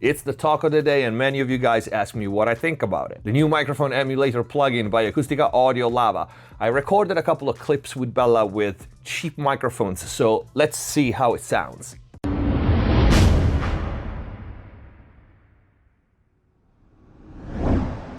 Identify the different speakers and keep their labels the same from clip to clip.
Speaker 1: It's the talk of the day, and many of you guys ask me what I think about it. The new microphone emulator plugin by Acustica Audio Lava. I recorded a couple of clips with Bella with cheap microphones, so let's see how it sounds.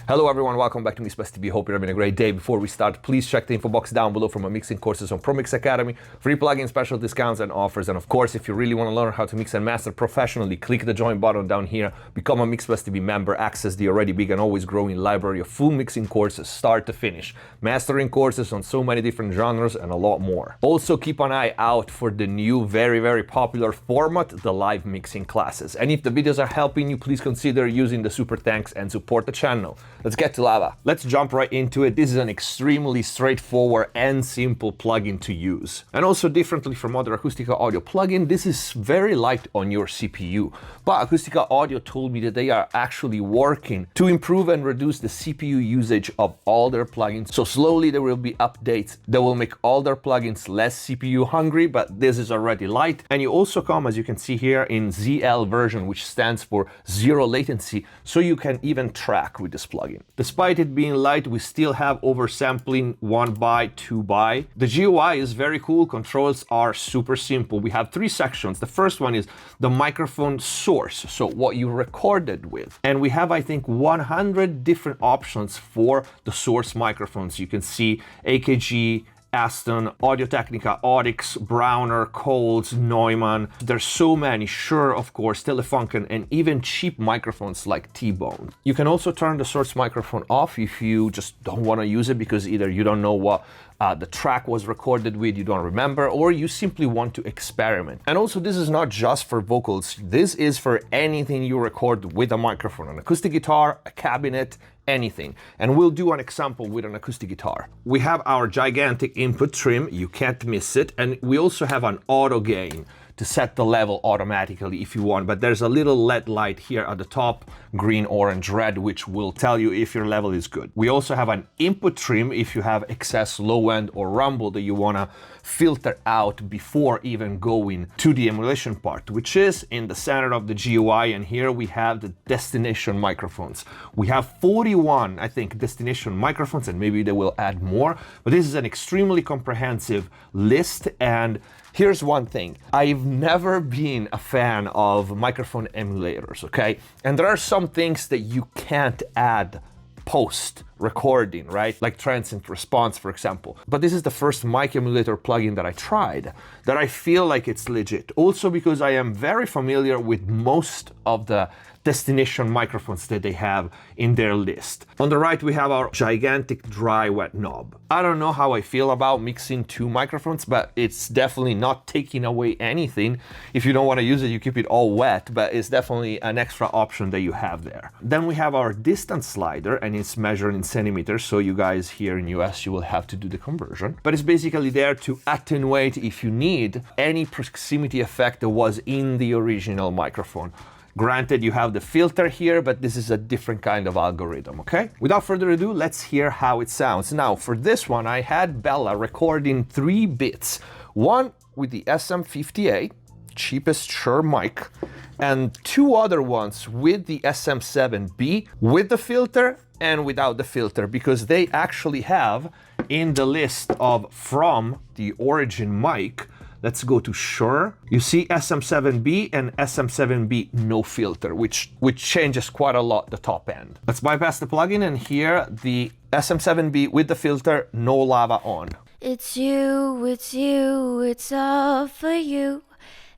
Speaker 1: Hello everyone, welcome back to MixBest TV. Hope you're having a great day. Before we start, please check the info box down below for my mixing courses on ProMix Academy, free plugin special discounts and offers. And of course, if you really want to learn how to mix and master professionally, click the join button down here, become a MixBest TV member, access the already big and always growing library of full mixing courses, start to finish, mastering courses on so many different genres and a lot more. Also keep an eye out for the new very popular format, the live mixing classes. And if the videos are helping you, please consider using the super thanks and support the channel. Let's get to Lava. Let's jump right into it. This is an extremely straightforward and simple plugin to use. And also differently from other Acustica Audio plugin, this is very light on your CPU. But Acustica Audio told me that they are actually working to improve and reduce the CPU usage of all their plugins. So slowly there will be updates that will make all their plugins less CPU hungry, but this is already light. And you also come, as you can see here, in ZL version, which stands for zero latency, so you can even track with this plugin. Despite it being light, we still have oversampling 1x, 2x. The GUI is very cool. Controls are super simple. We have three sections. The first one is the microphone source, so what you recorded with. And we have, I think, 100 different options for the source microphones. You can see AKG, Aston, Audio-Technica, Audix, Browner, Coles, Neumann. There's so many. Shure, of course, Telefunken, and even cheap microphones like T-Bone. You can also turn the source microphone off if you just don't want to use it because either you don't know what the track was recorded with, you don't remember, or you simply want to experiment. And also, this is not just for vocals. This is for anything you record with a microphone, an acoustic guitar, a cabinet, anything. And we'll do an example with an acoustic guitar. We have our gigantic input trim, you can't miss it, and we also have an auto gain to set the level automatically if you want, but there's a little LED light here at the top, green, orange, red, which will tell you if your level is good. We also have an input trim if you have excess low end or rumble that you want to filter out before even going to the emulation part, which is in the center of the GUI. And here we have the destination microphones. We have 41, I think, destination microphones, and maybe they will add more, but this is an extremely comprehensive list. And here's one thing. I've never been a fan of microphone emulators, okay? And there are some things that you can't add post-recording, right? Like transient response, for example. But this is the first mic emulator plugin that I tried that I feel like it's legit. Also because I am very familiar with most of the destination microphones that they have in their list. On the right, we have our gigantic dry wet knob. I don't know how I feel about mixing two microphones, but it's definitely not taking away anything. If you don't want to use it, you keep it all wet, but it's definitely an extra option that you have there. Then we have our distance slider, and it's measured in centimeters, so you guys here in US, you will have to do the conversion. But it's basically there to attenuate, if you need, any proximity effect that was in the original microphone. Granted, you have the filter here, but this is a different kind of algorithm, okay? Without further ado, let's hear how it sounds. Now, for this one, I had Bella recording 3 bits. One with the SM58, cheapest Shure mic, and 2 other ones with the SM7B, with the filter and without the filter, because they actually have in the list of from the origin mic. Let's go to Shure. You see SM7B and SM7B no filter, which changes quite a lot the top end. Let's bypass the plugin and hear the SM7B with the filter, no lava on.
Speaker 2: It's you, it's all for you.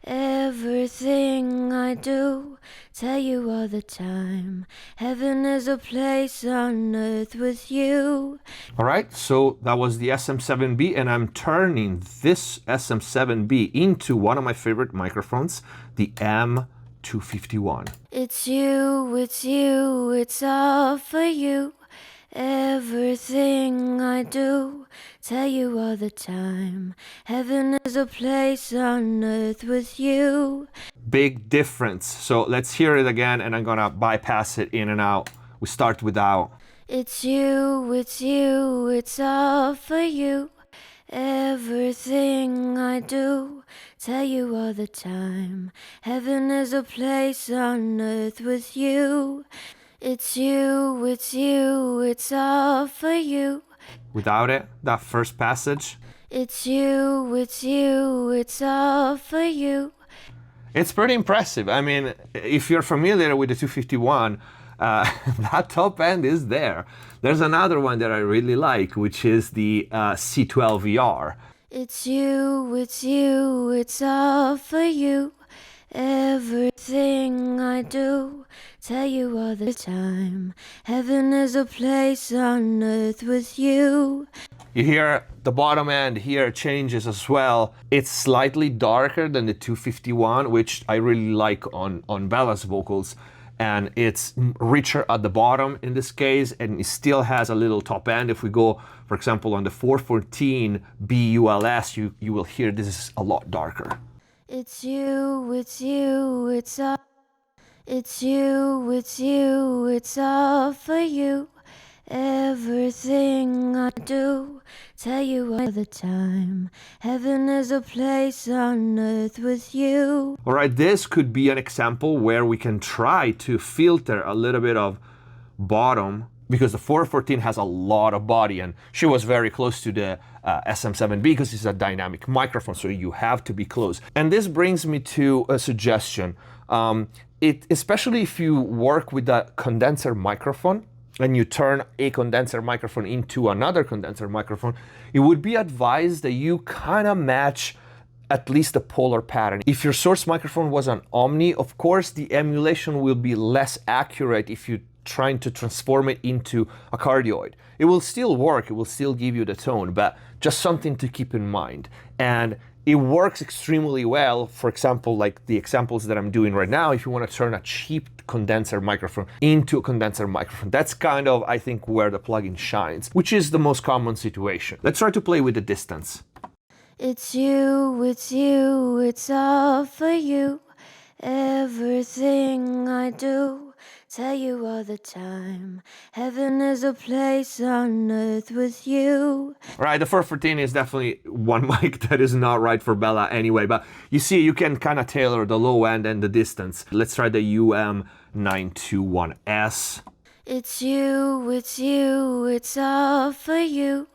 Speaker 2: Everything I do, tell you all the time. Heaven is a place on earth with you.
Speaker 1: All right, so that was the SM7B, and I'm turning this SM7B into one of my favorite microphones, the M251.
Speaker 2: It's you, it's all for you. Everything I do, tell you all the time. Heaven is a place on earth with you.
Speaker 1: Big difference. So let's hear it again, and I'm gonna bypass it in and out. We start without.
Speaker 2: It's you, it's all for you. Everything I do, tell you all the time. Heaven is a place on earth with you. It's you, it's all for you.
Speaker 1: Without it, that first passage,
Speaker 2: It's you, it's all for you.
Speaker 1: it's pretty impressive. I mean, if you're familiar with the 251, that top end is there. There's another one that I really like, which is the C12VR.
Speaker 2: It's you, it's all for you. Everything I do, tell you all the time. Heaven is a place on earth with you.
Speaker 1: You hear the bottom end here changes as well. It's slightly darker than the 251, which I really like on Bella's vocals. And it's richer at the bottom in this case, and it still has a little top end. If we go, for example, on the 414 BULS, you will hear this is a lot darker.
Speaker 2: It's you, it's all. It's you, it's all for you. Everything I do, tell you all the time. Heaven is a place on earth with you.
Speaker 1: All right, this could be an example where we can try to filter a little bit of bottom, because the 414 has a lot of body, and she was very close to the SM7B because it's a dynamic microphone, so you have to be close. And this brings me to a suggestion. Especially if you work with a condenser microphone, and you turn a condenser microphone into another condenser microphone, it would be advised that you kind of match at least the polar pattern. If your source microphone was an Omni, of course, the emulation will be less accurate if you're trying to transform it into a cardioid. It will still work, it will still give you the tone, but just something to keep in mind. And it works extremely well, for example, like the examples that I'm doing right now, if you want to turn a cheap condenser microphone into a condenser microphone. That's kind of, I think, where the plugin shines, which is the most common situation. Let's try to play with the distance.
Speaker 2: It's you, it's all for you. Everything I do, tell you all the time. Heaven is a place on earth with you.
Speaker 1: Right, the 414 is definitely one mic that is not right for Bella anyway, but you see, you can kind of tailor the low end and the distance. Let's try the UM921S.
Speaker 2: It's you, it's all for you.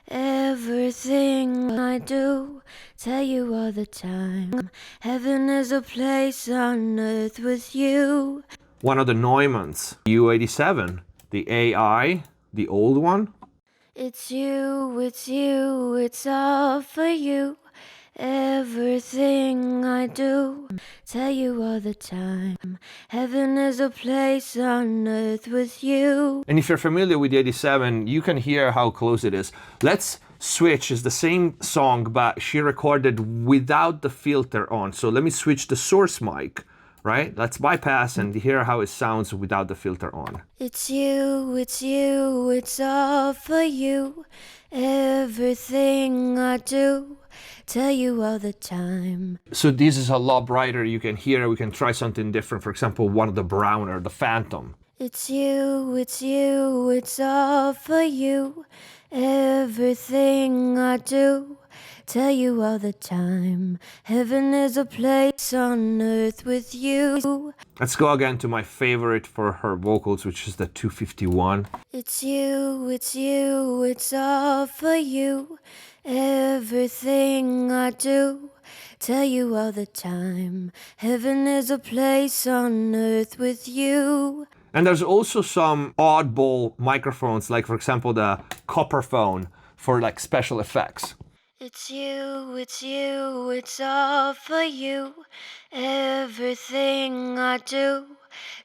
Speaker 2: Everything I do, tell you all the time. Heaven is a place on earth with you.
Speaker 1: One of the Neumanns, U87, the AI, the old one.
Speaker 2: It's you, it's all for you. Everything I do, tell you all the time. Heaven is a place on earth with you.
Speaker 1: And if you're familiar with the 87, you can hear how close it is. Let's switch. It's the same song, but she recorded without the filter on. So let me switch the source mic, right? Let's bypass and hear how it sounds without the filter on.
Speaker 2: It's you, it's all for you. Everything I do, tell you all the time.
Speaker 1: So this is a lot brighter. You can hear, we can try something different. For example, one of the browner, the Phantom.
Speaker 2: It's you, it's all for you. Everything I do, tell you all the time. Heaven is a place on earth with you.
Speaker 1: Let's go again to my favorite for her vocals, which is the 251.
Speaker 2: It's you, it's all for you. Everything I do, tell you all the time. Heaven is a place on earth with you.
Speaker 1: And there's also some oddball microphones, like for example the copper phone for like special effects.
Speaker 2: It's you, it's all for you. Everything I do,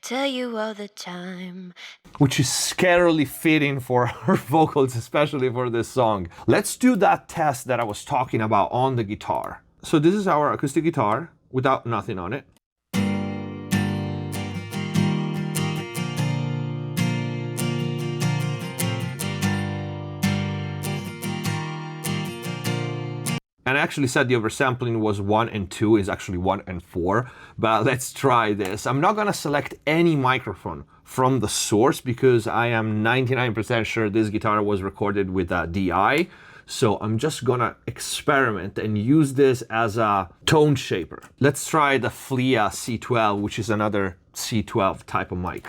Speaker 2: tell you all the time.
Speaker 1: Which is scarily fitting for her vocals, especially for this song. Let's do that test that I was talking about on the guitar. So this is our acoustic guitar without nothing on it. And I actually said the oversampling was 1 and 2, is actually 1 and 4. But let's try this. I'm not gonna select any microphone from the source because I am 99% sure this guitar was recorded with a DI. So I'm just gonna experiment and use this as a tone shaper. Let's try the Flea C12, which is another C12 type of mic.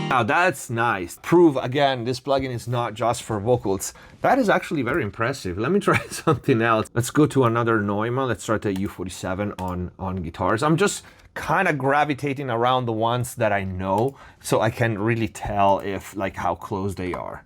Speaker 1: Now that's nice. Prove again, this plugin is not just for vocals. That is actually very impressive. Let me try something else. Let's go to another Neumann. Let's try the U47 on guitars. I'm just kind of gravitating around the ones that I know, so I can really tell if like how close they are.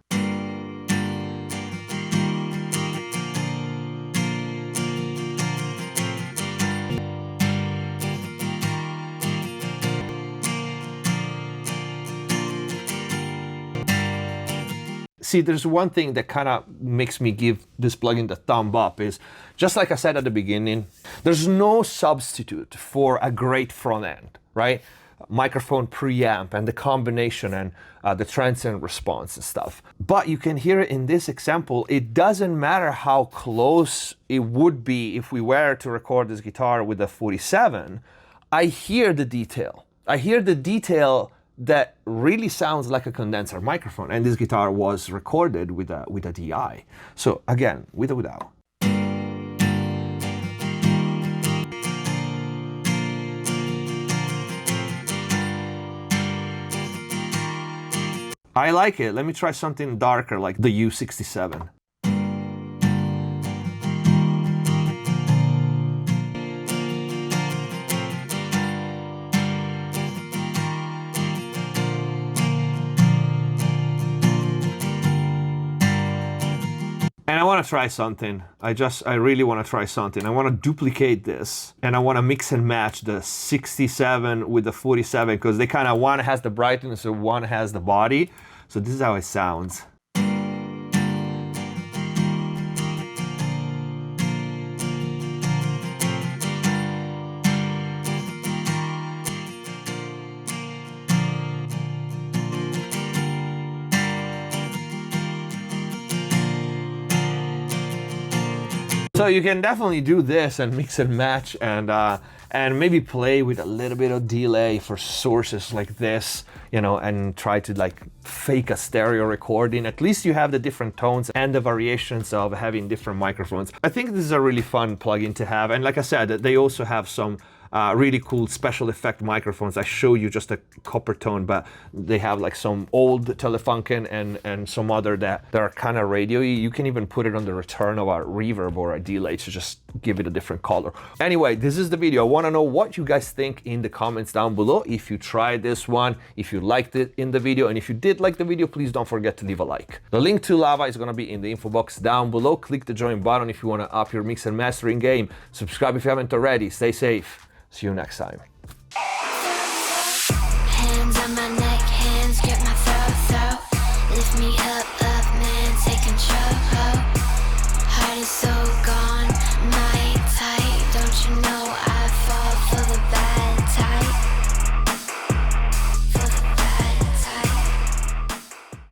Speaker 1: See, there's one thing that kind of makes me give this plugin the thumb up is, just like I said at the beginning, there's no substitute for a great front end, right? Microphone preamp and the combination and the transient response and stuff. But you can hear it in this example, it doesn't matter how close it would be if we were to record this guitar with a 47, I hear the detail. I hear the detail that really sounds like a condenser microphone, and this guitar was recorded with a DI. So again, with or without. I like it. Let me try something darker like the U67. And I want to try something. I really want to try something. I want to duplicate this and I want to mix and match the 67 with the 47 because they kind of, one has the brightness and one has the body. So this is how it sounds. So you can definitely do this and mix and match and maybe play with a little bit of delay for sources like this, you know, and try to like fake a stereo recording. At least you have the different tones and the variations of having different microphones. I think this is a really fun plugin to have. And like I said, they also have some really cool special effect microphones. I show you just a copper tone, but they have like some old Telefunken and some other that are kind of radio-y. You can even put it on the return of a reverb or a delay to just give it a different color. Anyway, this is the video. I want to know what you guys think in the comments down below. If you tried this one, if you liked it in the video, and if you did like the video, please don't forget to leave a like. The link to Lava is going to be in the info box down below. Click the join button if you want to up your mix and mastering game. Subscribe if you haven't already. Stay safe. See you next time.